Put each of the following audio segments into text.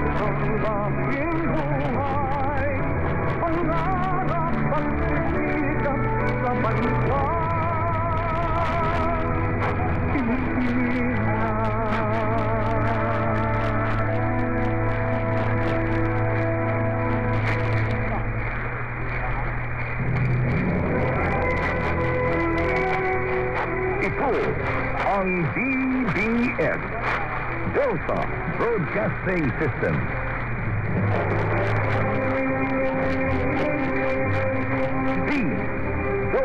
Ang aking buhay, pangarap at sikap sa bansa Ito ang DBS, Delta Broadcasting System.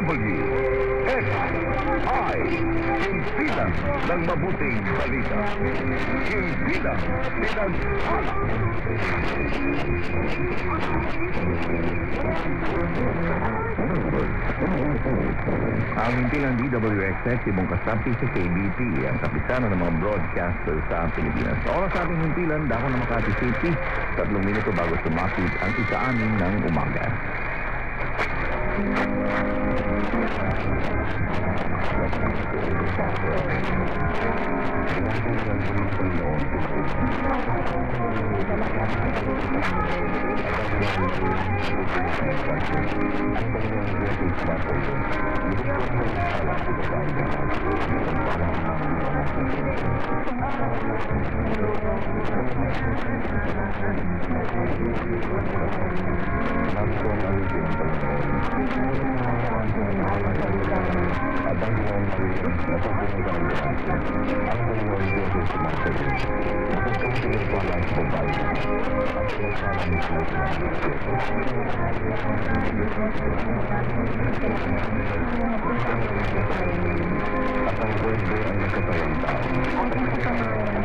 DWSI, Himpilan ng mabuting balita. Himpilan pinagpala. Ang himpilan DWXX, ibang kasapi sa KBP, ang kapisano ng mga broadcaster sa Pilipinas. Sa oras sa ating himpilan, dako ng Makati City, 3 minuto bago sumapit ang 1:06 ng umaga. At ang birthday ay nagkatawang tao.